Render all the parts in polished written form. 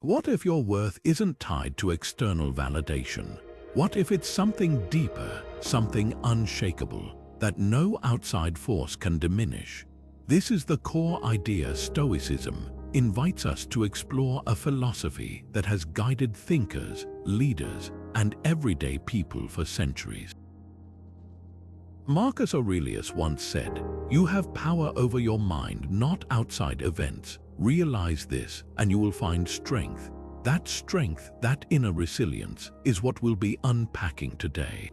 What if your worth isn't tied to external validation? What if it's something deeper, something unshakable, that no outside force can diminish? This is the core idea. Stoicism invites us to explore a philosophy that has guided thinkers, leaders, and everyday people for centuries. Marcus Aurelius once said, "You have power over your mind, not outside events. Realize this, and you will find strength." That strength, that inner resilience, is what we'll be unpacking today.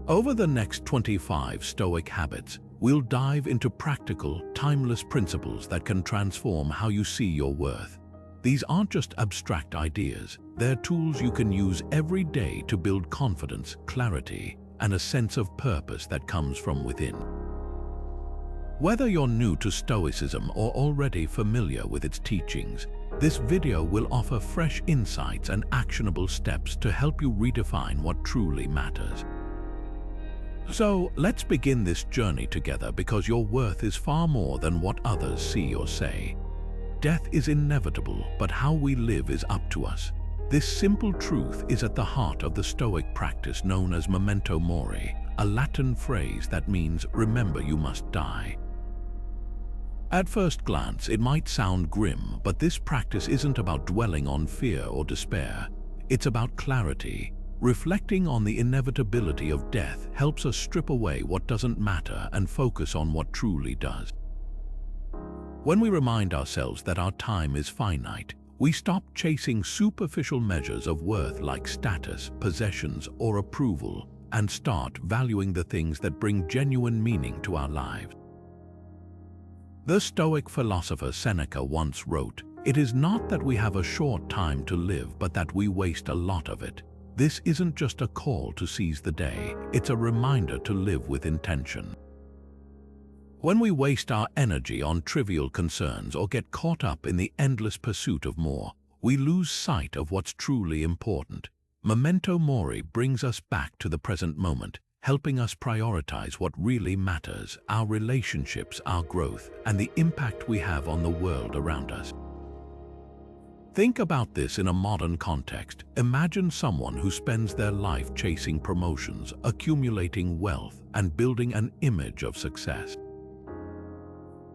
Over the next 25 Stoic habits, we'll dive into practical, timeless principles that can transform how you see your worth. These aren't just abstract ideas, they're tools you can use every day to build confidence, clarity, and a sense of purpose that comes from within. Whether you're new to Stoicism or already familiar with its teachings, this video will offer fresh insights and actionable steps to help you redefine what truly matters. So, let's begin this journey together, because your worth is far more than what others see or say. Death is inevitable, but how we live is up to us. This simple truth is at the heart of the Stoic practice known as Memento Mori, a Latin phrase that means "remember you must die." At first glance, it might sound grim, but this practice isn't about dwelling on fear or despair. It's about clarity. Reflecting on the inevitability of death helps us strip away what doesn't matter and focus on what truly does. When we remind ourselves that our time is finite, we stop chasing superficial measures of worth like status, possessions, or approval, and start valuing the things that bring genuine meaning to our lives. The Stoic philosopher Seneca once wrote, "It is not that we have a short time to live, but that we waste a lot of it." This isn't just a call to seize the day, it's a reminder to live with intention. When we waste our energy on trivial concerns or get caught up in the endless pursuit of more, we lose sight of what's truly important. Memento Mori brings us back to the present moment, helping us prioritize what really matters: our relationships, our growth, and the impact we have on the world around us. Think about this in a modern context. Imagine someone who spends their life chasing promotions, accumulating wealth, and building an image of success.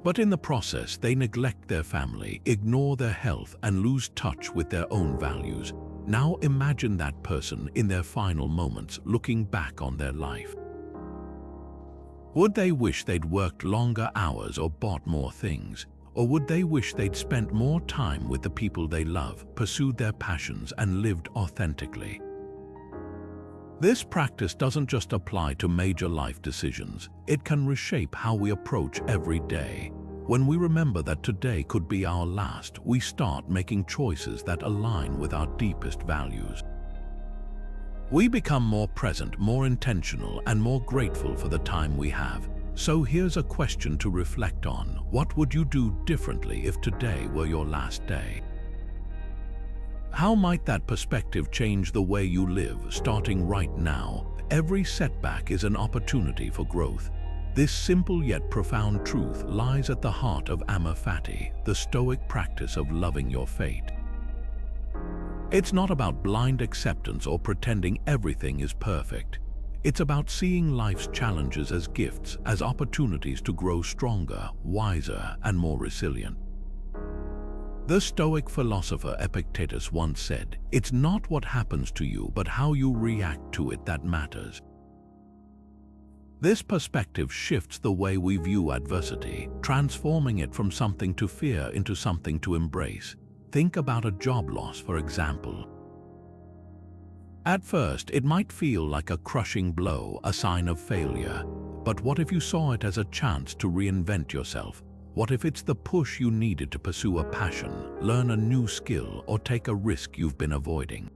But in the process, they neglect their family, ignore their health, and lose touch with their own values. Now imagine that person in their final moments, looking back on their life. Would they wish they'd worked longer hours or bought more things? Or would they wish they'd spent more time with the people they love, pursued their passions, and lived authentically? This practice doesn't just apply to major life decisions. It can reshape how we approach every day. When we remember that today could be our last, we start making choices that align with our deepest values. We become more present, more intentional, and more grateful for the time we have. So here's a question to reflect on. What would you do differently if today were your last day? How might that perspective change the way you live, starting right now? Every setback is an opportunity for growth. This simple yet profound truth lies at the heart of Amor Fati, the Stoic practice of loving your fate. It's not about blind acceptance or pretending everything is perfect. It's about seeing life's challenges as gifts, as opportunities to grow stronger, wiser, and more resilient. The Stoic philosopher Epictetus once said, "It's not what happens to you, but how you react to it that matters." This perspective shifts the way we view adversity, transforming it from something to fear into something to embrace. Think about a job loss, for example. At first, it might feel like a crushing blow, a sign of failure. But what if you saw it as a chance to reinvent yourself? What if it's the push you needed to pursue a passion, learn a new skill, or take a risk you've been avoiding?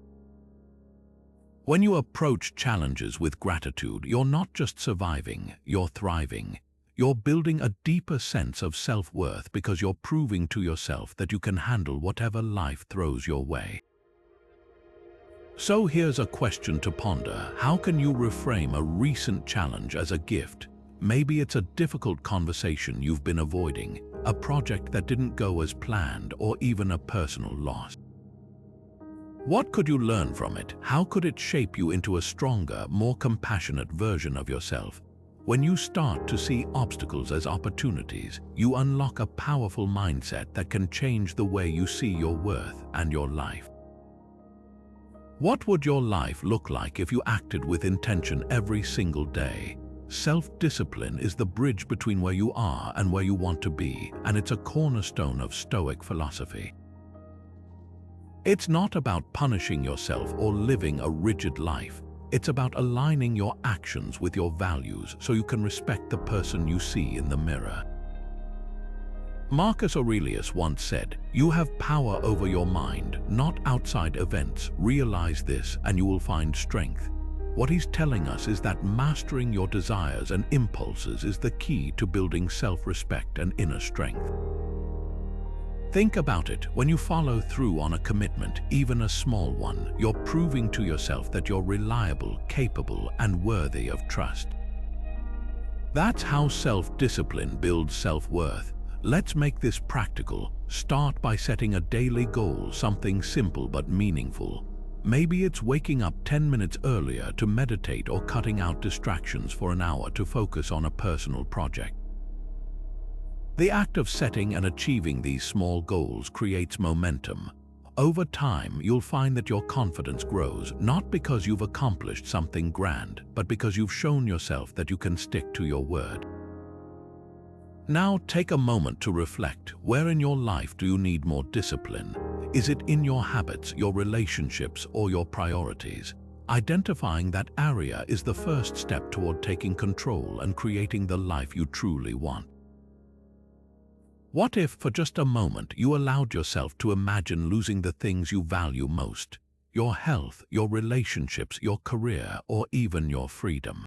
When you approach challenges with gratitude, you're not just surviving, you're thriving. You're building a deeper sense of self-worth because you're proving to yourself that you can handle whatever life throws your way. So here's a question to ponder. How can you reframe a recent challenge as a gift? Maybe it's a difficult conversation you've been avoiding, a project that didn't go as planned, or even a personal loss. What could you learn from it? How could it shape you into a stronger, more compassionate version of yourself? When you start to see obstacles as opportunities, you unlock a powerful mindset that can change the way you see your worth and your life. What would your life look like if you acted with intention every single day? Self-discipline is the bridge between where you are and where you want to be, and it's a cornerstone of Stoic philosophy. It's not about punishing yourself or living a rigid life. It's about aligning your actions with your values so you can respect the person you see in the mirror. Marcus Aurelius once said, "You have power over your mind, not outside events. Realize this and you will find strength." What he's telling us is that mastering your desires and impulses is the key to building self-respect and inner strength. Think about it. When you follow through on a commitment, even a small one, you're proving to yourself that you're reliable, capable, and worthy of trust. That's how self-discipline builds self-worth. Let's make this practical. Start by setting a daily goal, something simple but meaningful. Maybe it's waking up 10 minutes earlier to meditate, or cutting out distractions for an hour to focus on a personal project. The act of setting and achieving these small goals creates momentum. Over time, you'll find that your confidence grows, not because you've accomplished something grand, but because you've shown yourself that you can stick to your word. Now take a moment to reflect. Where in your life do you need more discipline? Is it in your habits, your relationships, or your priorities? Identifying that area is the first step toward taking control and creating the life you truly want. What if, for just a moment, you allowed yourself to imagine losing the things you value most? Your health, your relationships, your career, or even your freedom?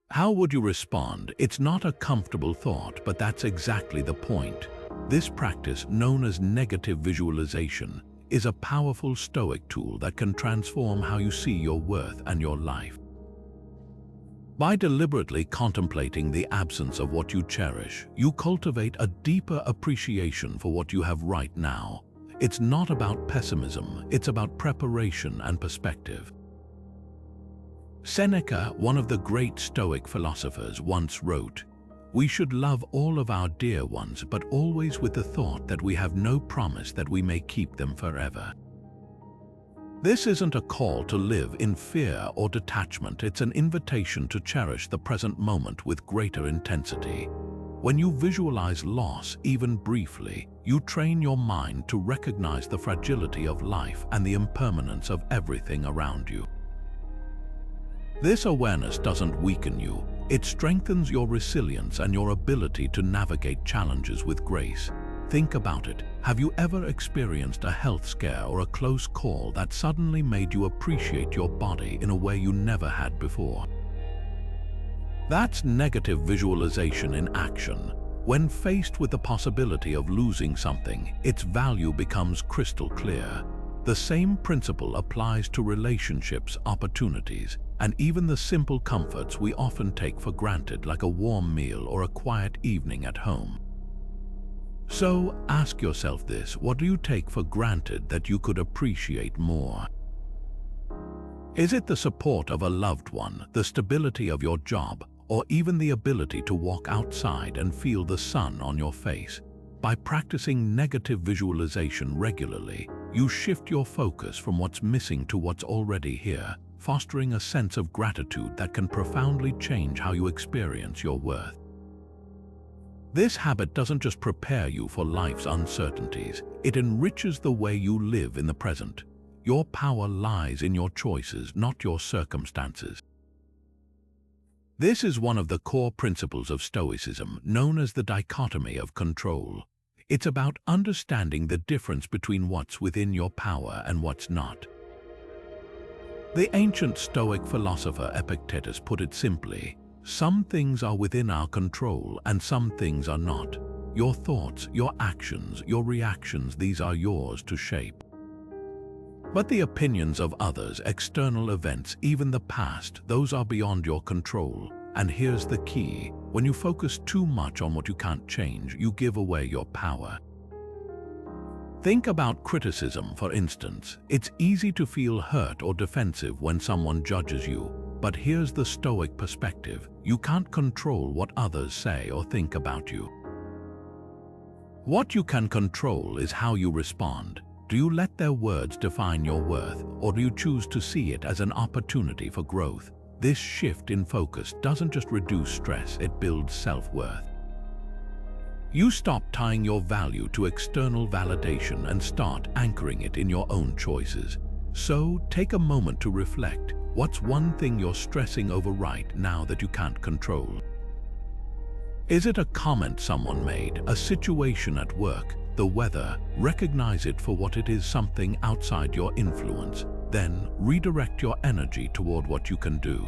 How would you respond? It's not a comfortable thought, but that's exactly the point. This practice, known as negative visualization, is a powerful Stoic tool that can transform how you see your worth and your life. By deliberately contemplating the absence of what you cherish, you cultivate a deeper appreciation for what you have right now. It's not about pessimism, it's about preparation and perspective. Seneca, one of the great Stoic philosophers, once wrote, "We should love all of our dear ones, but always with the thought that we have no promise that we may keep them forever." This isn't a call to live in fear or detachment, it's an invitation to cherish the present moment with greater intensity. When you visualize loss, even briefly, you train your mind to recognize the fragility of life and the impermanence of everything around you. This awareness doesn't weaken you, it strengthens your resilience and your ability to navigate challenges with grace. Think about it. Have you ever experienced a health scare or a close call that suddenly made you appreciate your body in a way you never had before? That's negative visualization in action. When faced with the possibility of losing something, its value becomes crystal clear. The same principle applies to relationships, opportunities, and even the simple comforts we often take for granted, like a warm meal or a quiet evening at home. So ask yourself this: what do you take for granted that you could appreciate more? Is it the support of a loved one, the stability of your job, or even the ability to walk outside and feel the sun on your face? By practicing negative visualization regularly, you shift your focus from what's missing to what's already here, fostering a sense of gratitude that can profoundly change how you experience your worth. This habit doesn't just prepare you for life's uncertainties, it enriches the way you live in the present. Your power lies in your choices, not your circumstances. This is one of the core principles of Stoicism, known as the dichotomy of control. It's about understanding the difference between what's within your power and what's not. The ancient Stoic philosopher Epictetus put it simply: some things are within our control and some things are not. Your thoughts, your actions, your reactions, these are yours to shape. But the opinions of others, external events, even the past, those are beyond your control. And here's the key: when you focus too much on what you can't change, you give away your power. Think about criticism, for instance. It's easy to feel hurt or defensive when someone judges you, but here's the Stoic perspective: you can't control what others say or think about you. What you can control is how you respond. Do you let their words define your worth, or do you choose to see it as an opportunity for growth? This shift in focus doesn't just reduce stress, it builds self-worth. You stop tying your value to external validation and start anchoring it in your own choices. So, take a moment to reflect. What's one thing you're stressing over right now that you can't control? Is it a comment someone made, a situation at work, the weather? Recognize it for what it is, something outside your influence. Then, redirect your energy toward what you can do.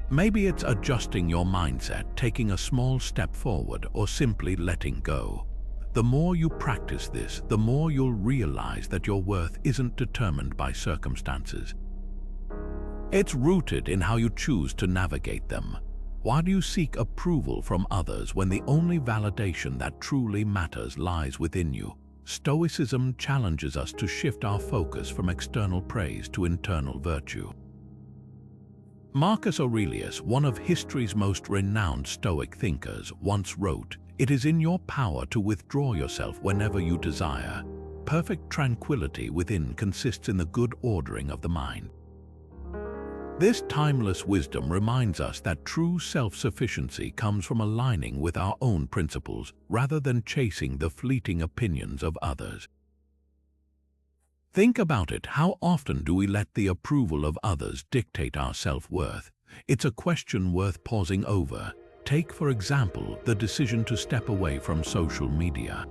Maybe it's adjusting your mindset, taking a small step forward, or simply letting go. The more you practice this, the more you'll realize that your worth isn't determined by circumstances. It's rooted in how you choose to navigate them. Why do you seek approval from others when the only validation that truly matters lies within you? Stoicism challenges us to shift our focus from external praise to internal virtue. Marcus Aurelius, one of history's most renowned Stoic thinkers, once wrote, "It is in your power to withdraw yourself whenever you desire. Perfect tranquility within consists in the good ordering of the mind." This timeless wisdom reminds us that true self-sufficiency comes from aligning with our own principles rather than chasing the fleeting opinions of others. Think about it. How often do we let the approval of others dictate our self-worth? It's a question worth pausing over. Take, for example, the decision to step away from social media.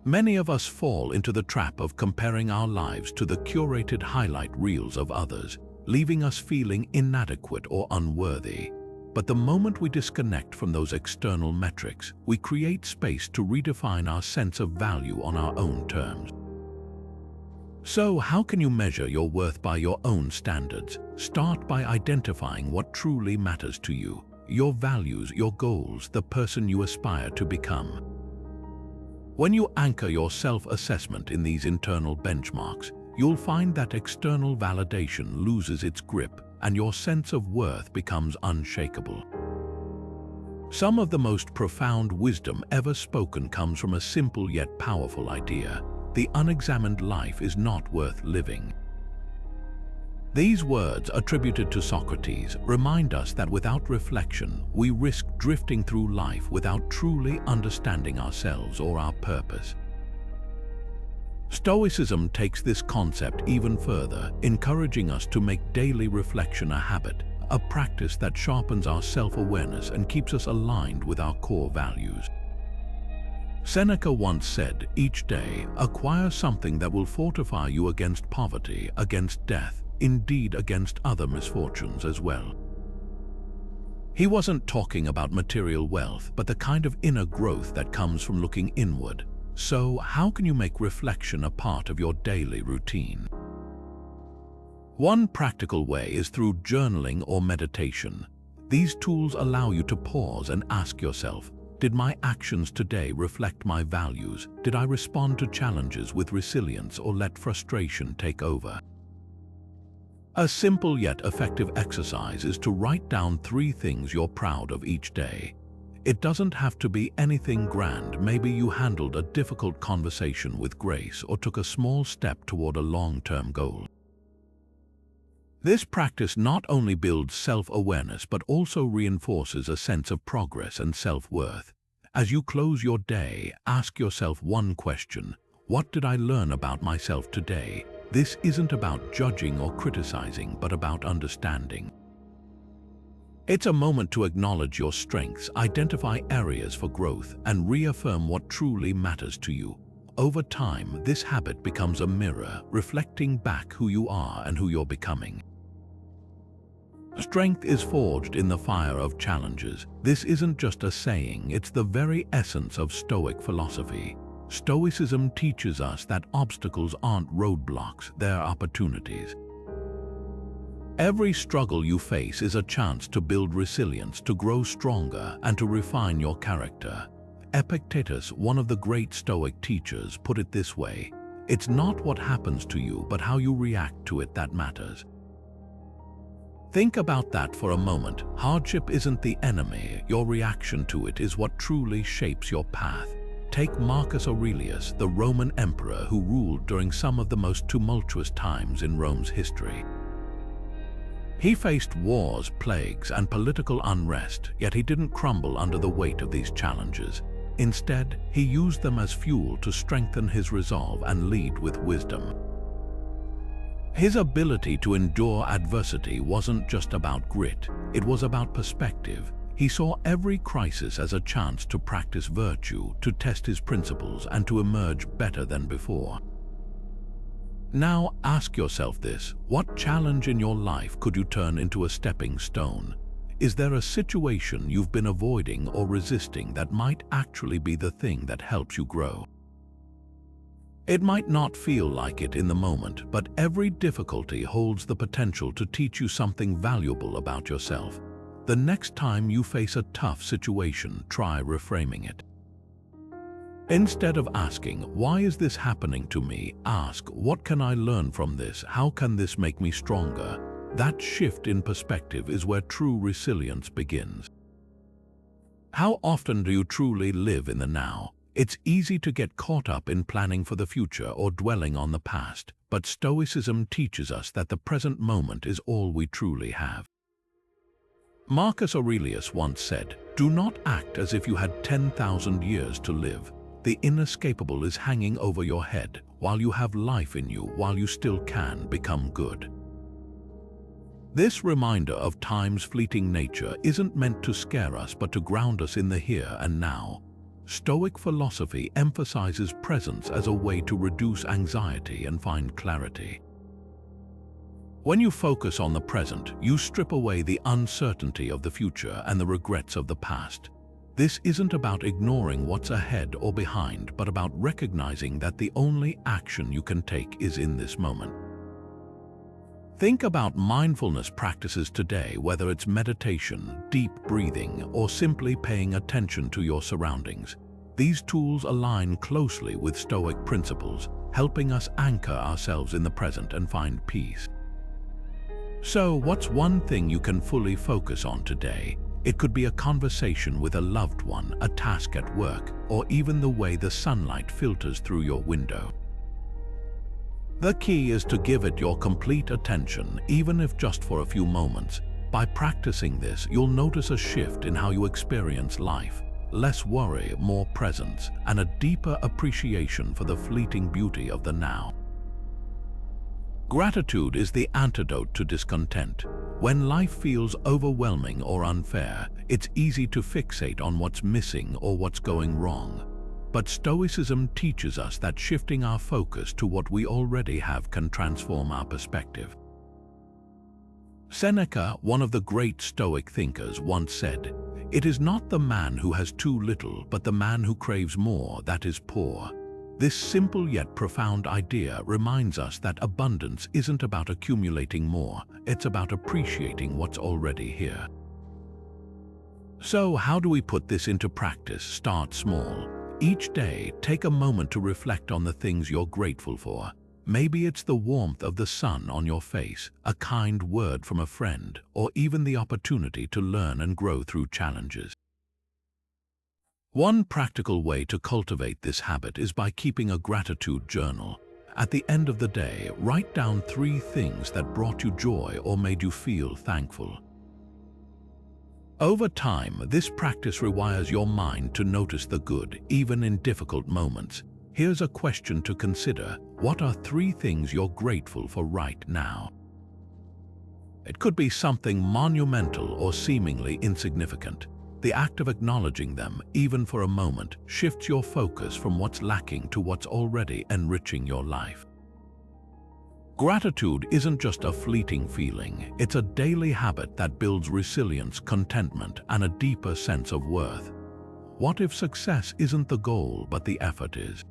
Many of us fall into the trap of comparing our lives to the curated highlight reels of others, leaving us feeling inadequate or unworthy. But the moment we disconnect from those external metrics, we create space to redefine our sense of value on our own terms. So, how can you measure your worth by your own standards? Start by identifying what truly matters to you: your values, your goals, the person you aspire to become. When you anchor your self-assessment in these internal benchmarks, you'll find that external validation loses its grip and your sense of worth becomes unshakable. Some of the most profound wisdom ever spoken comes from a simple yet powerful idea: the unexamined life is not worth living. These words, attributed to Socrates, remind us that without reflection, we risk drifting through life without truly understanding ourselves or our purpose. Stoicism takes this concept even further, encouraging us to make daily reflection a habit, a practice that sharpens our self-awareness and keeps us aligned with our core values. Seneca once said, "Each day, acquire something that will fortify you against poverty, against death, indeed against other misfortunes as well." He wasn't talking about material wealth, but the kind of inner growth that comes from looking inward. So, how can you make reflection a part of your daily routine? One practical way is through journaling or meditation. These tools allow you to pause and ask yourself, did my actions today reflect my values? Did I respond to challenges with resilience or let frustration take over? A simple yet effective exercise is to write down 3 things you're proud of each day. It doesn't have to be anything grand. Maybe you handled a difficult conversation with grace or took a small step toward a long-term goal. This practice not only builds self-awareness but also reinforces a sense of progress and self-worth. As you close your day, ask yourself one question: what did I learn about myself today? This isn't about judging or criticizing, but about understanding. It's a moment to acknowledge your strengths, identify areas for growth, and reaffirm what truly matters to you. Over time, this habit becomes a mirror, reflecting back who you are and who you're becoming. Strength is forged in the fire of challenges. This isn't just a saying, it's the very essence of Stoic philosophy. Stoicism teaches us that obstacles aren't roadblocks, they're opportunities. Every struggle you face is a chance to build resilience, to grow stronger, and to refine your character. Epictetus, one of the great Stoic teachers, put it this way: "It's not what happens to you, but how you react to it that matters." Think about that for a moment. Hardship isn't the enemy. Your reaction to it is what truly shapes your path. Take Marcus Aurelius, the Roman emperor who ruled during some of the most tumultuous times in Rome's history. He faced wars, plagues, and political unrest, yet he didn't crumble under the weight of these challenges. Instead, he used them as fuel to strengthen his resolve and lead with wisdom. His ability to endure adversity wasn't just about grit, it was about perspective. He saw every crisis as a chance to practice virtue, to test his principles, and to emerge better than before. Now ask yourself this: what challenge in your life could you turn into a stepping stone? Is there a situation you've been avoiding or resisting that might actually be the thing that helps you grow? It might not feel like it in the moment, but every difficulty holds the potential to teach you something valuable about yourself. The next time you face a tough situation, try reframing it. Instead of asking, "Why is this happening to me?" ask, "What can I learn from this? How can this make me stronger?" That shift in perspective is where true resilience begins. How often do you truly live in the now? It's easy to get caught up in planning for the future or dwelling on the past, but Stoicism teaches us that the present moment is all we truly have. Marcus Aurelius once said, "Do not act as if you had 10,000 years to live. The inescapable is hanging over your head while you have life in you, while you still can become good." This reminder of time's fleeting nature isn't meant to scare us, but to ground us in the here and now. Stoic philosophy emphasizes presence as a way to reduce anxiety and find clarity. When you focus on the present, you strip away the uncertainty of the future and the regrets of the past. This isn't about ignoring what's ahead or behind, but about recognizing that the only action you can take is in this moment. Think about mindfulness practices today, whether it's meditation, deep breathing, or simply paying attention to your surroundings. These tools align closely with Stoic principles, helping us anchor ourselves in the present and find peace. So, what's one thing you can fully focus on today? It could be a conversation with a loved one, a task at work, or even the way the sunlight filters through your window. The key is to give it your complete attention, even if just for a few moments. By practicing this, you'll notice a shift in how you experience life. Less worry, more presence, and a deeper appreciation for the fleeting beauty of the now. Gratitude is the antidote to discontent. When life feels overwhelming or unfair, it's easy to fixate on what's missing or what's going wrong. But Stoicism teaches us that shifting our focus to what we already have can transform our perspective. Seneca, one of the great Stoic thinkers, once said, "It is not the man who has too little, but the man who craves more that is poor." This simple yet profound idea reminds us that abundance isn't about accumulating more, it's about appreciating what's already here. So, how do we put this into practice? Start small. Each day, take a moment to reflect on the things you're grateful for. Maybe it's the warmth of the sun on your face, a kind word from a friend, or even the opportunity to learn and grow through challenges. One practical way to cultivate this habit is by keeping a gratitude journal. At the end of the day, write down 3 things that brought you joy or made you feel thankful. Over time, this practice rewires your mind to notice the good, even in difficult moments. Here's a question to consider. What are 3 things you're grateful for right now? It could be something monumental or seemingly insignificant. The act of acknowledging them, even for a moment, shifts your focus from what's lacking to what's already enriching your life. Gratitude isn't just a fleeting feeling, it's a daily habit that builds resilience, contentment, and a deeper sense of worth. What if success isn't the goal, but the effort is?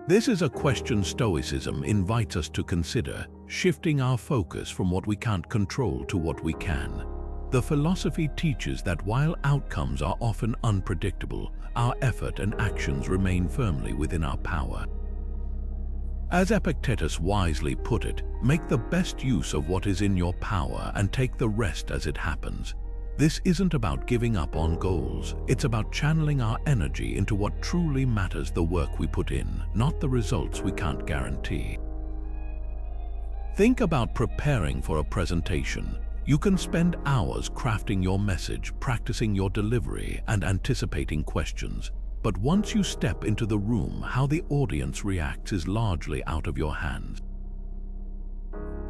This is a question Stoicism invites us to consider. shifting our focus from what we can't control to what we can. The philosophy teaches that while outcomes are often unpredictable, our effort and actions remain firmly within our power. As Epictetus wisely put it, make the best use of what is in your power and take the rest as it happens. This isn't about giving up on goals, it's about channeling our energy into what truly matters, the work we put in, not the results we can't guarantee. Think about preparing for a presentation. You can spend hours crafting your message, practicing your delivery, and anticipating questions. But once you step into the room, how the audience reacts is largely out of your hands.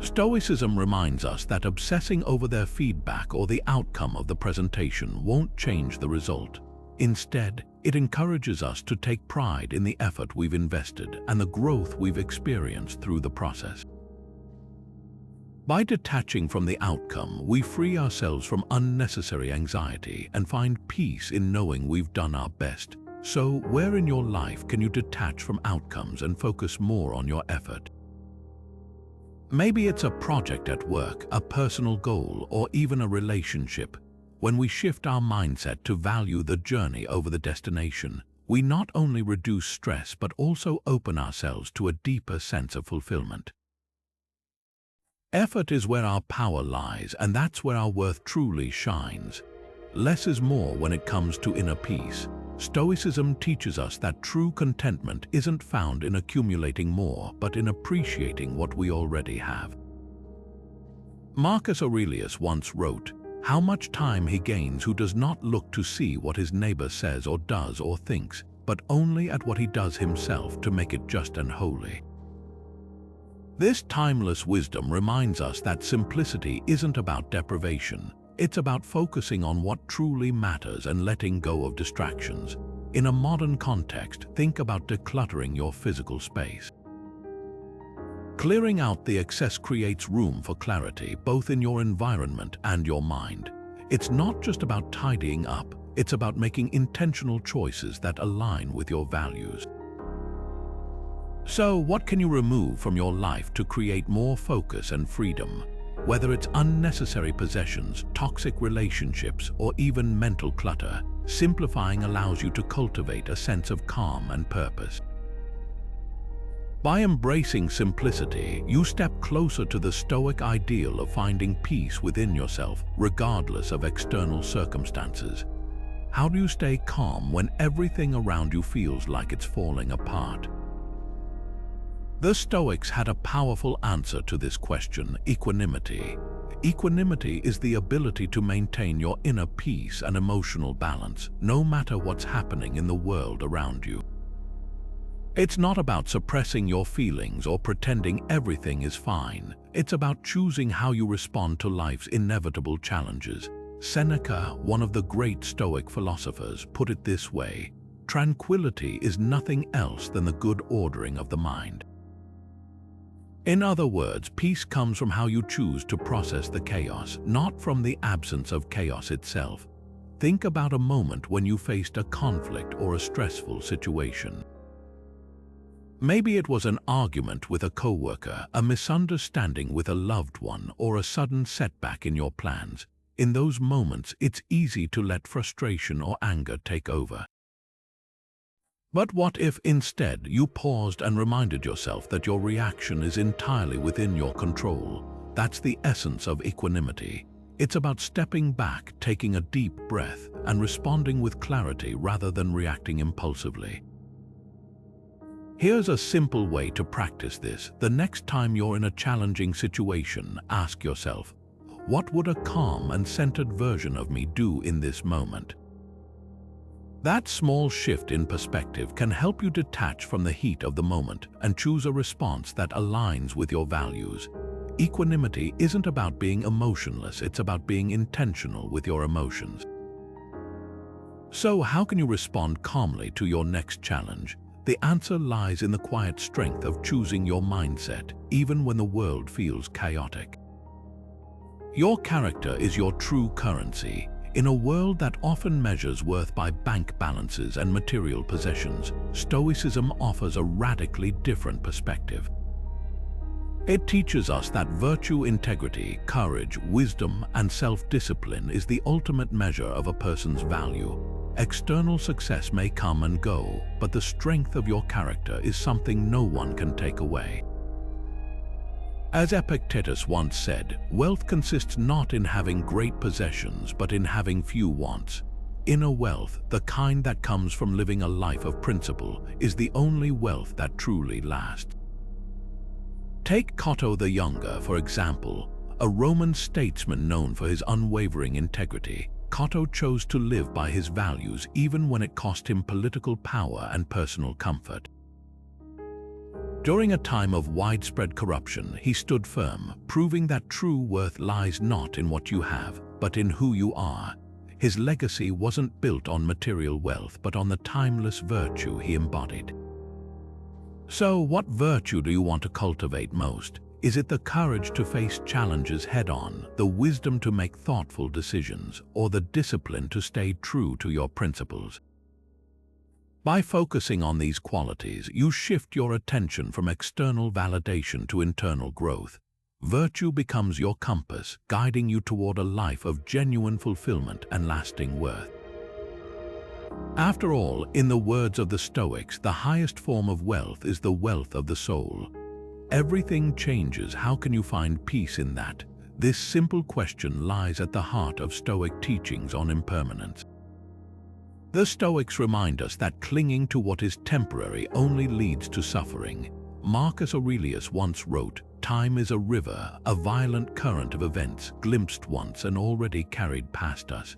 Stoicism reminds us that obsessing over their feedback or the outcome of the presentation won't change the result. Instead, it encourages us to take pride in the effort we've invested and the growth we've experienced through the process. By detaching from the outcome, we free ourselves from unnecessary anxiety and find peace in knowing we've done our best. So, where in your life can you detach from outcomes and focus more on your effort? Maybe it's a project at work, a personal goal, or even a relationship. When we shift our mindset to value the journey over the destination, we not only reduce stress but also open ourselves to a deeper sense of fulfillment. Effort is where our power lies, and that's where our worth truly shines. Less is more when it comes to inner peace. Stoicism teaches us that true contentment isn't found in accumulating more, but in appreciating what we already have. Marcus Aurelius once wrote, "How much time he gains who does not look to see what his neighbor says or does or thinks, but only at what he does himself to make it just and holy." This timeless wisdom reminds us that simplicity isn't about deprivation. It's about focusing on what truly matters and letting go of distractions. In a modern context, think about decluttering your physical space. Clearing out the excess creates room for clarity, both in your environment and your mind. It's not just about tidying up, it's about making intentional choices that align with your values. So, what can you remove from your life to create more focus and freedom? Whether it's unnecessary possessions, toxic relationships, or even mental clutter, simplifying allows you to cultivate a sense of calm and purpose. By embracing simplicity, you step closer to the Stoic ideal of finding peace within yourself, regardless of external circumstances. How do you stay calm when everything around you feels like it's falling apart? The Stoics had a powerful answer to this question: equanimity. Equanimity is the ability to maintain your inner peace and emotional balance, no matter what's happening in the world around you. It's not about suppressing your feelings or pretending everything is fine. It's about choosing how you respond to life's inevitable challenges. Seneca, one of the great Stoic philosophers, put it this way: tranquility is nothing else than the good ordering of the mind. In other words, peace comes from how you choose to process the chaos, not from the absence of chaos itself. Think about a moment when you faced a conflict or a stressful situation. Maybe it was an argument with a coworker, a misunderstanding with a loved one, or a sudden setback in your plans. In those moments, it's easy to let frustration or anger take over. But what if instead you paused and reminded yourself that your reaction is entirely within your control? That's the essence of equanimity. It's about stepping back, taking a deep breath, and responding with clarity rather than reacting impulsively. Here's a simple way to practice this. The next time you're in a challenging situation, ask yourself, what would a calm and centered version of me do in this moment? That small shift in perspective can help you detach from the heat of the moment and choose a response that aligns with your values. Equanimity isn't about being emotionless, it's about being intentional with your emotions. So, how can you respond calmly to your next challenge? The answer lies in the quiet strength of choosing your mindset, even when the world feels chaotic. Your character is your true currency. In a world that often measures worth by bank balances and material possessions, Stoicism offers a radically different perspective. It teaches us that virtue, integrity, courage, wisdom, and self-discipline is the ultimate measure of a person's value. External success may come and go, but the strength of your character is something no one can take away. As Epictetus once said, wealth consists not in having great possessions, but in having few wants. Inner wealth, the kind that comes from living a life of principle, is the only wealth that truly lasts. Take Cato the Younger, for example, a Roman statesman known for his unwavering integrity. Cato chose to live by his values even when it cost him political power and personal comfort. During a time of widespread corruption, he stood firm, proving that true worth lies not in what you have, but in who you are. His legacy wasn't built on material wealth, but on the timeless virtue he embodied. So, what virtue do you want to cultivate most? Is it the courage to face challenges head-on, the wisdom to make thoughtful decisions, or the discipline to stay true to your principles? By focusing on these qualities, you shift your attention from external validation to internal growth. Virtue becomes your compass, guiding you toward a life of genuine fulfillment and lasting worth. After all, in the words of the Stoics, the highest form of wealth is the wealth of the soul. Everything changes. How can you find peace in that? This simple question lies at the heart of Stoic teachings on impermanence. The Stoics remind us that clinging to what is temporary only leads to suffering. Marcus Aurelius once wrote, "Time is a river, a violent current of events, glimpsed once and already carried past us."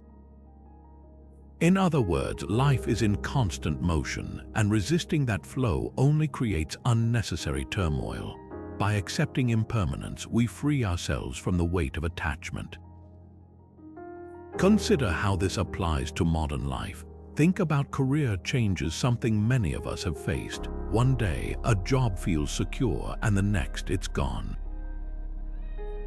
In other words, life is in constant motion, and resisting that flow only creates unnecessary turmoil. By accepting impermanence, we free ourselves from the weight of attachment. Consider how this applies to modern life. Think about career changes, something many of us have faced. One day, a job feels secure, and the next, it's gone.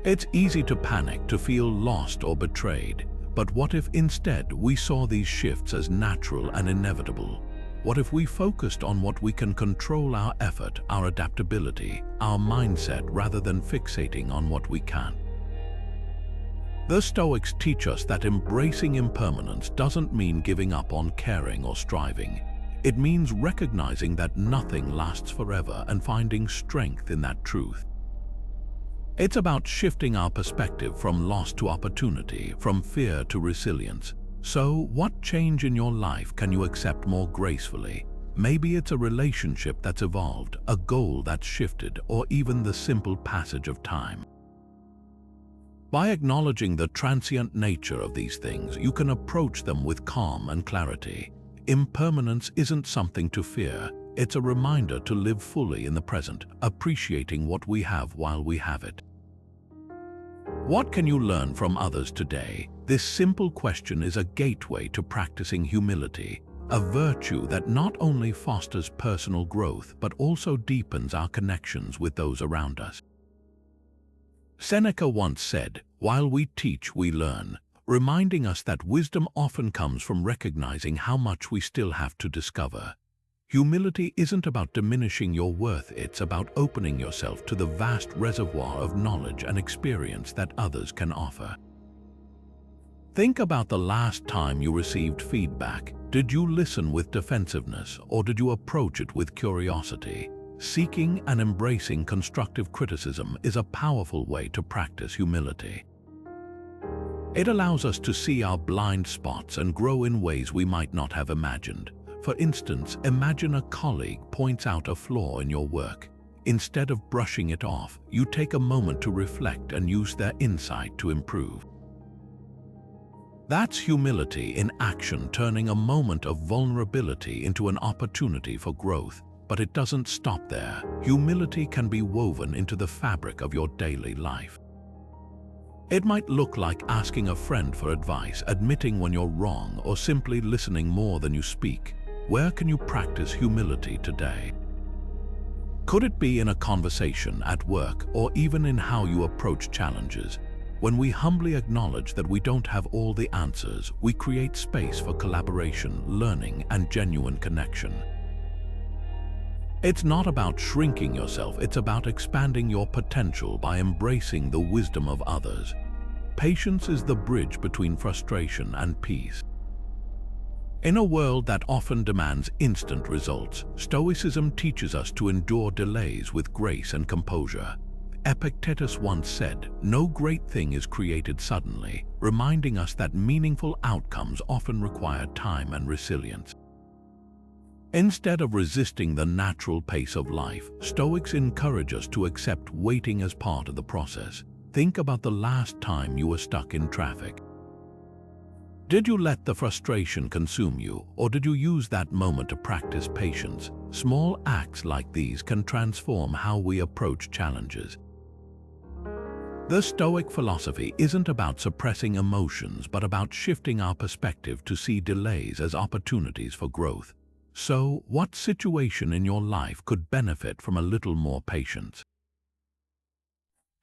It's easy to panic, to feel lost or betrayed. But what if instead we saw these shifts as natural and inevitable? What if we focused on what we can control, our effort, our adaptability, our mindset, rather than fixating on what we can't? The Stoics teach us that embracing impermanence doesn't mean giving up on caring or striving. It means recognizing that nothing lasts forever and finding strength in that truth. It's about shifting our perspective from loss to opportunity, from fear to resilience. So, what change in your life can you accept more gracefully? Maybe it's a relationship that's evolved, a goal that's shifted, or even the simple passage of time. By acknowledging the transient nature of these things, you can approach them with calm and clarity. Impermanence isn't something to fear. It's a reminder to live fully in the present, appreciating what we have while we have it. What can you learn from others today? This simple question is a gateway to practicing humility, a virtue that not only fosters personal growth but also deepens our connections with those around us. Seneca once said, "While we teach, we learn," reminding us that wisdom often comes from recognizing how much we still have to discover. Humility isn't about diminishing your worth, it's about opening yourself to the vast reservoir of knowledge and experience that others can offer. Think about the last time you received feedback. Did you listen with defensiveness, or did you approach it with curiosity? Seeking and embracing constructive criticism is a powerful way to practice humility. It allows us to see our blind spots and grow in ways we might not have imagined. For instance, imagine a colleague points out a flaw in your work. Instead of brushing it off, you take a moment to reflect and use their insight to improve. That's humility in action, turning a moment of vulnerability into an opportunity for growth. But it doesn't stop there. Humility can be woven into the fabric of your daily life. It might look like asking a friend for advice, admitting when you're wrong, or simply listening more than you speak. Where can you practice humility today? Could it be in a conversation, at work, or even in how you approach challenges? When we humbly acknowledge that we don't have all the answers, we create space for collaboration, learning, and genuine connection. It's not about shrinking yourself, it's about expanding your potential by embracing the wisdom of others. Patience is the bridge between frustration and peace. In a world that often demands instant results, Stoicism teaches us to endure delays with grace and composure. Epictetus once said, "No great thing is created suddenly," reminding us that meaningful outcomes often require time and resilience. Instead of resisting the natural pace of life, Stoics encourage us to accept waiting as part of the process. Think about the last time you were stuck in traffic. Did you let the frustration consume you, or did you use that moment to practice patience? Small acts like these can transform how we approach challenges. The Stoic philosophy isn't about suppressing emotions, but about shifting our perspective to see delays as opportunities for growth. So, what situation in your life could benefit from a little more patience?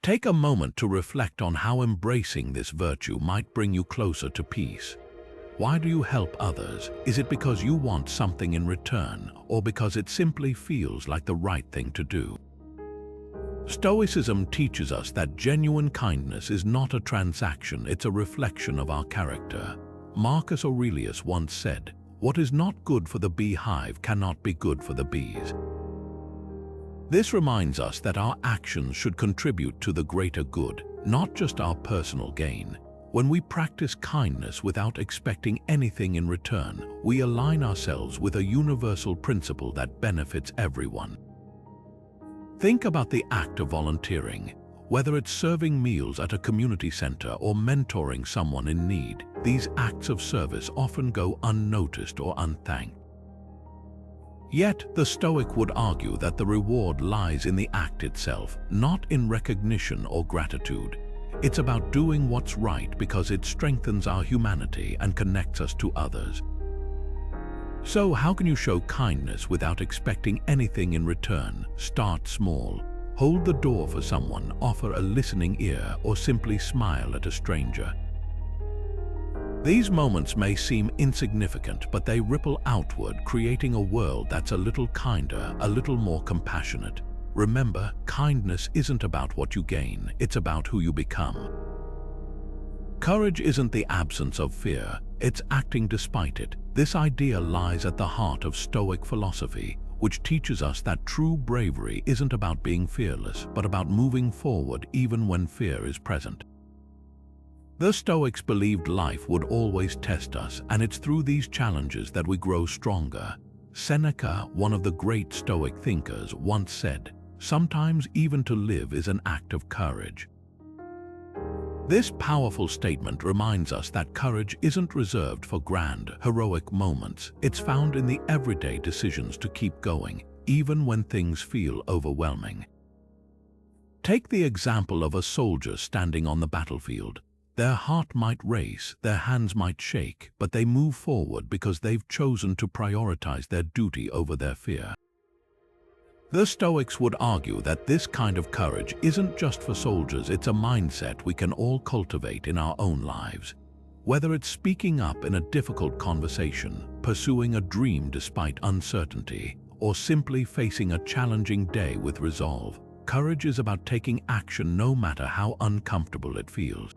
Take a moment to reflect on how embracing this virtue might bring you closer to peace. Why do you help others? Is it because you want something in return, or because it simply feels like the right thing to do? Stoicism teaches us that genuine kindness is not a transaction, it's a reflection of our character. Marcus Aurelius once said, "What is not good for the beehive cannot be good for the bees." This reminds us that our actions should contribute to the greater good, not just our personal gain. When we practice kindness without expecting anything in return, we align ourselves with a universal principle that benefits everyone. Think about the act of volunteering. Whether it's serving meals at a community center or mentoring someone in need, these acts of service often go unnoticed or unthanked. Yet, the Stoic would argue that the reward lies in the act itself, not in recognition or gratitude. It's about doing what's right because it strengthens our humanity and connects us to others. So, how can you show kindness without expecting anything in return? Start small. Hold the door for someone, offer a listening ear, or simply smile at a stranger. These moments may seem insignificant, but they ripple outward, creating a world that's a little kinder, a little more compassionate. Remember, kindness isn't about what you gain, it's about who you become. Courage isn't the absence of fear, it's acting despite it. This idea lies at the heart of Stoic philosophy, which teaches us that true bravery isn't about being fearless, but about moving forward even when fear is present. The Stoics believed life would always test us, and it's through these challenges that we grow stronger. Seneca, one of the great Stoic thinkers, once said, "Sometimes even to live is an act of courage." This powerful statement reminds us that courage isn't reserved for grand, heroic moments. It's found in the everyday decisions to keep going, even when things feel overwhelming. Take the example of a soldier standing on the battlefield. Their heart might race, their hands might shake, but they move forward because they've chosen to prioritize their duty over their fear. The Stoics would argue that this kind of courage isn't just for soldiers, it's a mindset we can all cultivate in our own lives. Whether it's speaking up in a difficult conversation, pursuing a dream despite uncertainty, or simply facing a challenging day with resolve, courage is about taking action no matter how uncomfortable it feels.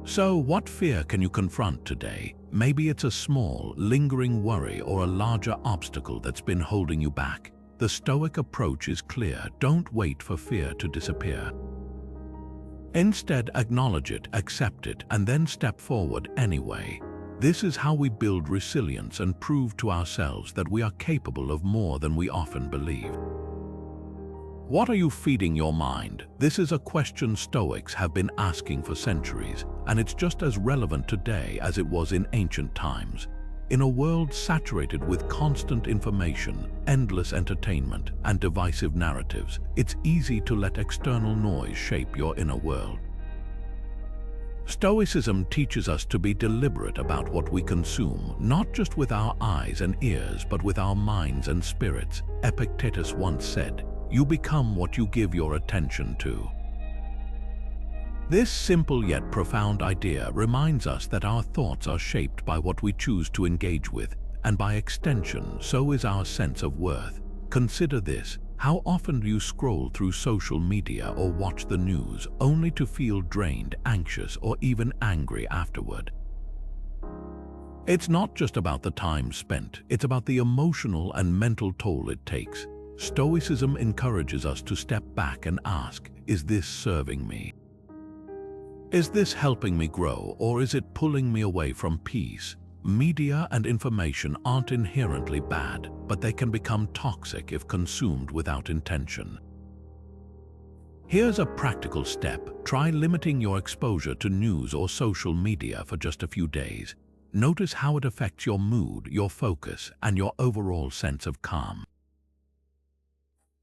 So, what fear can you confront today? Maybe it's a small, lingering worry or a larger obstacle that's been holding you back. The Stoic approach is clear: don't wait for fear to disappear. Instead, acknowledge it, accept it, and then step forward anyway. This is how we build resilience and prove to ourselves that we are capable of more than we often believe. What are you feeding your mind? This is a question Stoics have been asking for centuries, and it's just as relevant today as it was in ancient times. In a world saturated with constant information, endless entertainment, and divisive narratives, it's easy to let external noise shape your inner world. Stoicism teaches us to be deliberate about what we consume, not just with our eyes and ears, but with our minds and spirits. Epictetus once said, "You become what you give your attention to." This simple yet profound idea reminds us that our thoughts are shaped by what we choose to engage with. and by extension, so is our sense of worth. Consider this. How often do you scroll through social media or watch the news only to feel drained, anxious, or even angry afterward? It's not just about the time spent, it's about the emotional and mental toll it takes. Stoicism encourages us to step back and ask, is this serving me? Is this helping me grow, or is it pulling me away from peace? Media and information aren't inherently bad, but they can become toxic if consumed without intention. Here's a practical step. Try limiting your exposure to news or social media for just a few days. Notice how it affects your mood, your focus, and your overall sense of calm.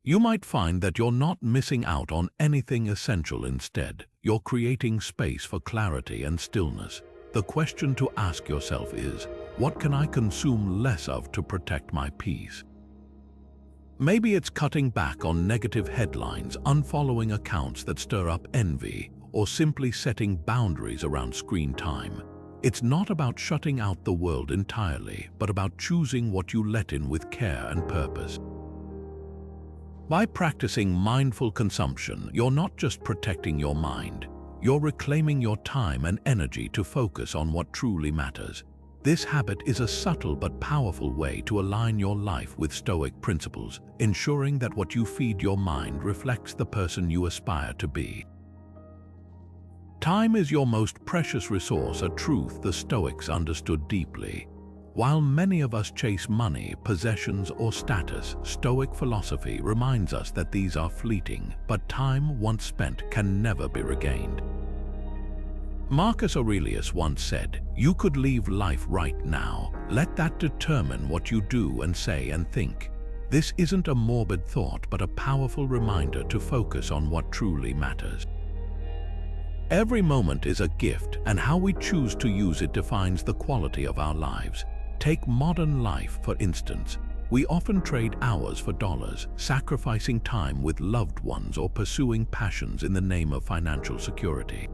You might find that you're not missing out on anything essential. Instead, you're creating space for clarity and stillness. The question to ask yourself is, what can I consume less of to protect my peace? Maybe it's cutting back on negative headlines, unfollowing accounts that stir up envy, or simply setting boundaries around screen time. It's not about shutting out the world entirely, but about choosing what you let in with care and purpose. By practicing mindful consumption, you're not just protecting your mind, you're reclaiming your time and energy to focus on what truly matters. This habit is a subtle but powerful way to align your life with Stoic principles, ensuring that what you feed your mind reflects the person you aspire to be. Time is your most precious resource, a truth the Stoics understood deeply. While many of us chase money, possessions, or status, Stoic philosophy reminds us that these are fleeting, but time once spent can never be regained. Marcus Aurelius once said, "You could leave life right now. Let that determine what you do and say and think." This isn't a morbid thought, but a powerful reminder to focus on what truly matters. Every moment is a gift, and how we choose to use it defines the quality of our lives. Take modern life, for instance. We often trade hours for dollars, sacrificing time with loved ones or pursuing passions in the name of financial security.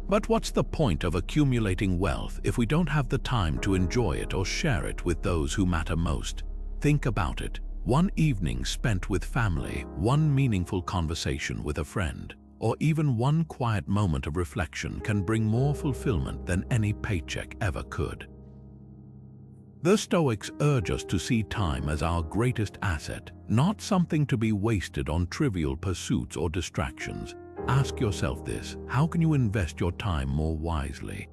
But what's the point of accumulating wealth if we don't have the time to enjoy it or share it with those who matter most? Think about it. One evening spent with family, one meaningful conversation with a friend, or even one quiet moment of reflection can bring more fulfillment than any paycheck ever could. The Stoics urge us to see time as our greatest asset, not something to be wasted on trivial pursuits or distractions. Ask yourself this: how can you invest your time more wisely?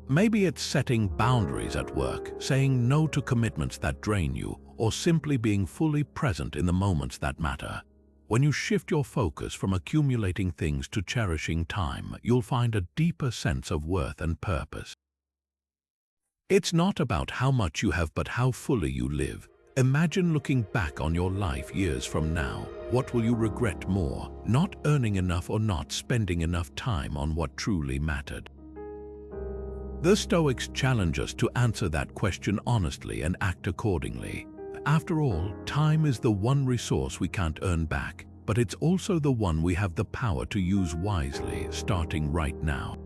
Maybe it's setting boundaries at work, saying no to commitments that drain you, or simply being fully present in the moments that matter. When you shift your focus from accumulating things to cherishing time, you'll find a deeper sense of worth and purpose. It's not about how much you have, but how fully you live. Imagine looking back on your life years from now. What will you regret more? Not earning enough or not spending enough time on what truly mattered? The Stoics challenge us to answer that question honestly and act accordingly. After all, time is the one resource we can't earn back, but it's also the one we have the power to use wisely, starting right now.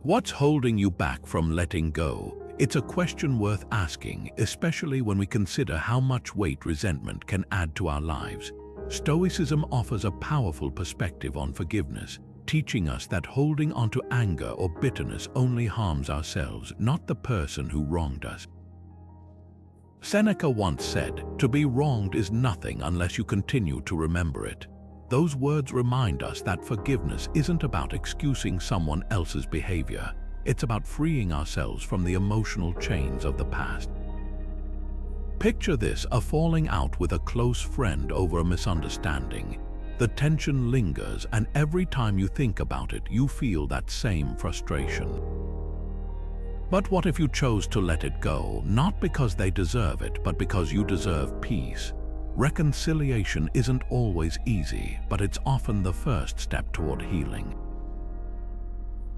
What's holding you back from letting go? It's a question worth asking, especially when we consider how much weight resentment can add to our lives. Stoicism offers a powerful perspective on forgiveness, teaching us that holding onto anger or bitterness only harms ourselves, not the person who wronged us. Seneca once said, "To be wronged is nothing unless you continue to remember it." Those words remind us that forgiveness isn't about excusing someone else's behavior. It's about freeing ourselves from the emotional chains of the past. Picture this: a falling out with a close friend over a misunderstanding. The tension lingers, and every time you think about it, you feel that same frustration. But what if you chose to let it go, not because they deserve it, but because you deserve peace? Reconciliation isn't always easy, but it's often the first step toward healing.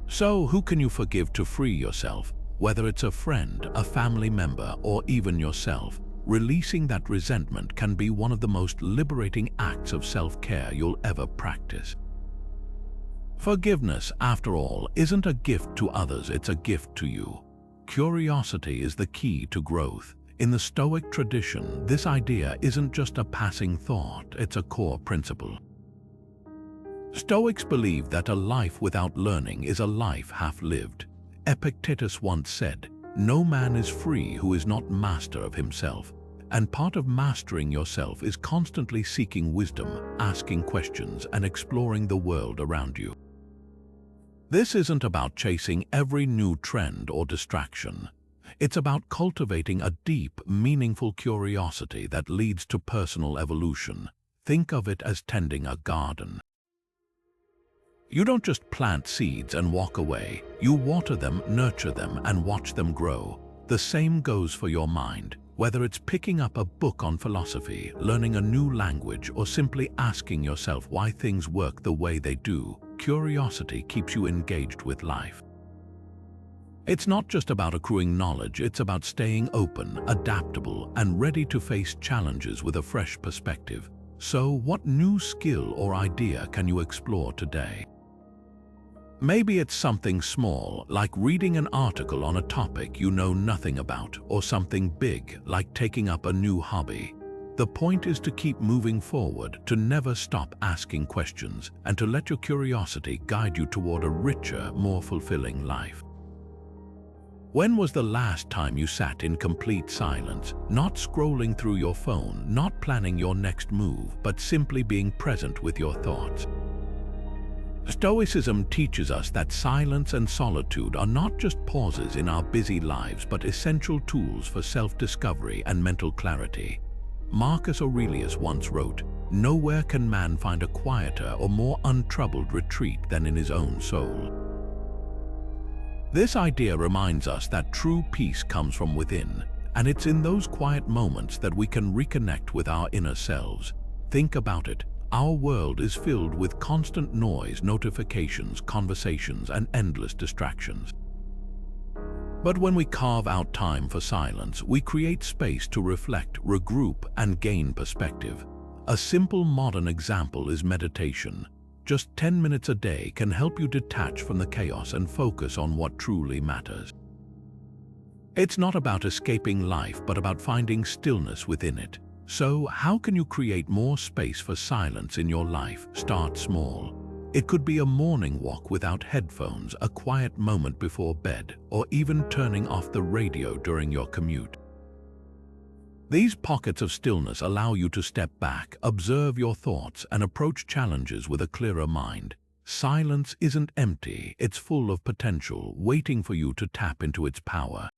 So, who can you forgive to free yourself? Whether it's a friend, a family member, or even yourself, releasing that resentment can be one of the most liberating acts of self-care you'll ever practice. Forgiveness, after all, isn't a gift to others, it's a gift to you. Curiosity is the key to growth. In the Stoic tradition, this idea isn't just a passing thought, it's a core principle. Stoics believe that a life without learning is a life half-lived. Epictetus once said, "No man is free who is not master of himself." And part of mastering yourself is constantly seeking wisdom, asking questions, and exploring the world around you. This isn't about chasing every new trend or distraction. It's about cultivating a deep, meaningful curiosity that leads to personal evolution. Think of it as tending a garden. You don't just plant seeds and walk away. You water them, nurture them, and watch them grow. The same goes for your mind. Whether it's picking up a book on philosophy, learning a new language, or simply asking yourself why things work the way they do, curiosity keeps you engaged with life. It's not just about accruing knowledge, it's about staying open, adaptable, and ready to face challenges with a fresh perspective. So, what new skill or idea can you explore today? Maybe it's something small, like reading an article on a topic you know nothing about, or something big, like taking up a new hobby. The point is to keep moving forward, to never stop asking questions, and to let your curiosity guide you toward a richer, more fulfilling life. When was the last time you sat in complete silence, not scrolling through your phone, not planning your next move, but simply being present with your thoughts? Stoicism teaches us that silence and solitude are not just pauses in our busy lives, but essential tools for self-discovery and mental clarity. Marcus Aurelius once wrote, "Nowhere can man find a quieter or more untroubled retreat than in his own soul." This idea reminds us that true peace comes from within, and it's in those quiet moments that we can reconnect with our inner selves. Think about it. Our world is filled with constant noise, notifications, conversations, and endless distractions. But when we carve out time for silence, we create space to reflect, regroup, and gain perspective. A simple modern example is meditation. Just 10 minutes a day can help you detach from the chaos and focus on what truly matters. It's not about escaping life, but about finding stillness within it. So, how can you create more space for silence in your life? Start small. It could be a morning walk without headphones, a quiet moment before bed, or even turning off the radio during your commute. These pockets of stillness allow you to step back, observe your thoughts, and approach challenges with a clearer mind. Silence isn't empty, it's full of potential, waiting for you to tap into its power.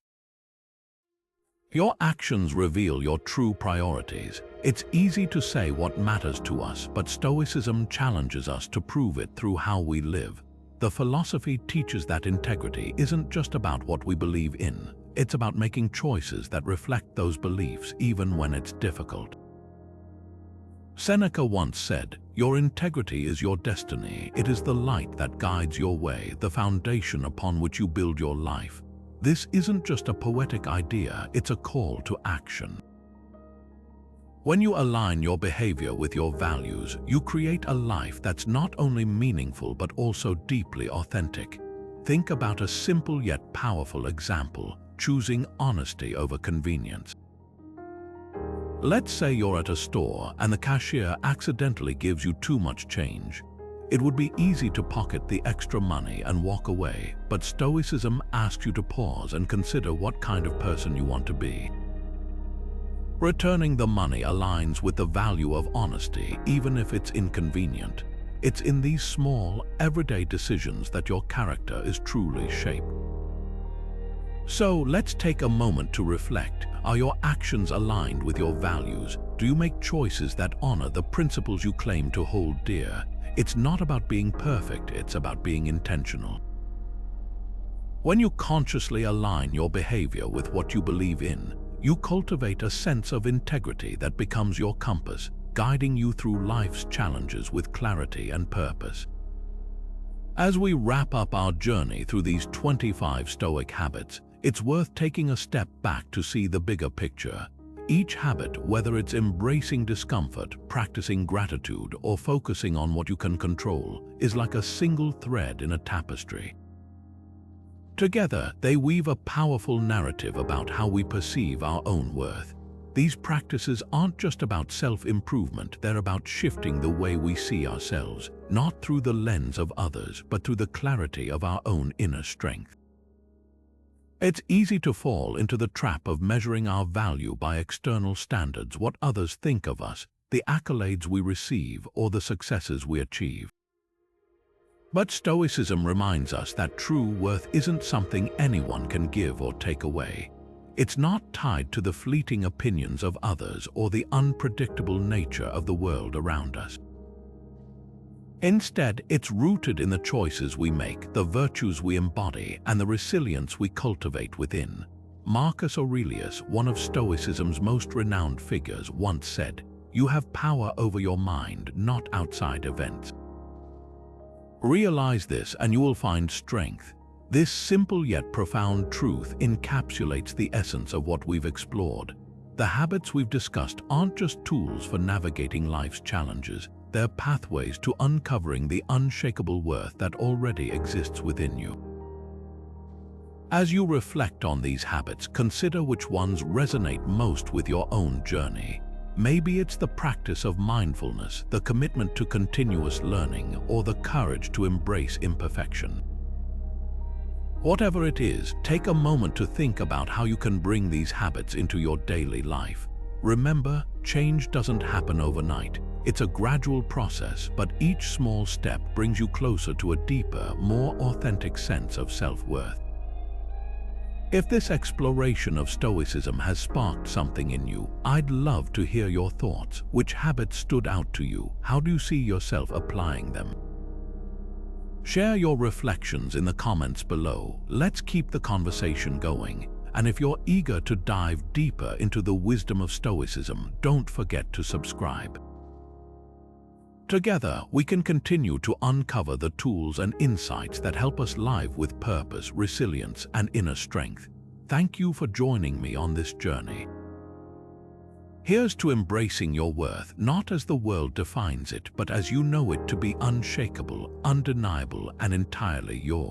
Your actions reveal your true priorities. It's easy to say what matters to us, but Stoicism challenges us to prove it through how we live. The philosophy teaches that integrity isn't just about what we believe in. It's about making choices that reflect those beliefs even when it's difficult. Seneca once said, "Your integrity is your destiny. It is the light that guides your way, the foundation upon which you build your life." This isn't just a poetic idea, it's a call to action. When you align your behavior with your values, you create a life that's not only meaningful but also deeply authentic. Think about a simple yet powerful example, choosing honesty over convenience. Let's say you're at a store and the cashier accidentally gives you too much change. It would be easy to pocket the extra money and walk away, but Stoicism asks you to pause and consider what kind of person you want to be. Returning the money aligns with the value of honesty, even if it's inconvenient. It's in these small, everyday decisions that your character is truly shaped. So let's take a moment to reflect. Are your actions aligned with your values? Do you make choices that honor the principles you claim to hold dear? It's not about being perfect, it's about being intentional. When you consciously align your behavior with what you believe in, you cultivate a sense of integrity that becomes your compass, guiding you through life's challenges with clarity and purpose. As we wrap up our journey through these 25 Stoic habits, it's worth taking a step back to see the bigger picture. Each habit, whether it's embracing discomfort, practicing gratitude, or focusing on what you can control, is like a single thread in a tapestry. Together, they weave a powerful narrative about how we perceive our own worth. These practices aren't just about self-improvement, they're about shifting the way we see ourselves, not through the lens of others, but through the clarity of our own inner strength. It's easy to fall into the trap of measuring our value by external standards, what others think of us, the accolades we receive, or the successes we achieve. But Stoicism reminds us that true worth isn't something anyone can give or take away. It's not tied to the fleeting opinions of others or the unpredictable nature of the world around us. Instead, it's rooted in the choices we make, the virtues we embody, and the resilience we cultivate within. Marcus Aurelius, one of Stoicism's most renowned figures, once said, "You have power over your mind, not outside events." Realize this and you will find strength. This simple yet profound truth encapsulates the essence of what we've explored. The habits we've discussed aren't just tools for navigating life's challenges, they're pathways to uncovering the unshakable worth that already exists within you. As you reflect on these habits, consider which ones resonate most with your own journey. Maybe it's the practice of mindfulness, the commitment to continuous learning, or the courage to embrace imperfection. Whatever it is, take a moment to think about how you can bring these habits into your daily life. Remember, change doesn't happen overnight. It's a gradual process, but each small step brings you closer to a deeper, more authentic sense of self-worth. If this exploration of Stoicism has sparked something in you, I'd love to hear your thoughts. Which habits stood out to you? How do you see yourself applying them? Share your reflections in the comments below. Let's keep the conversation going. And if you're eager to dive deeper into the wisdom of Stoicism, don't forget to subscribe. Together, we can continue to uncover the tools and insights that help us live with purpose, resilience, and inner strength. Thank you for joining me on this journey. Here's to embracing your worth, not as the world defines it, but as you know it to be unshakable, undeniable, and entirely yours.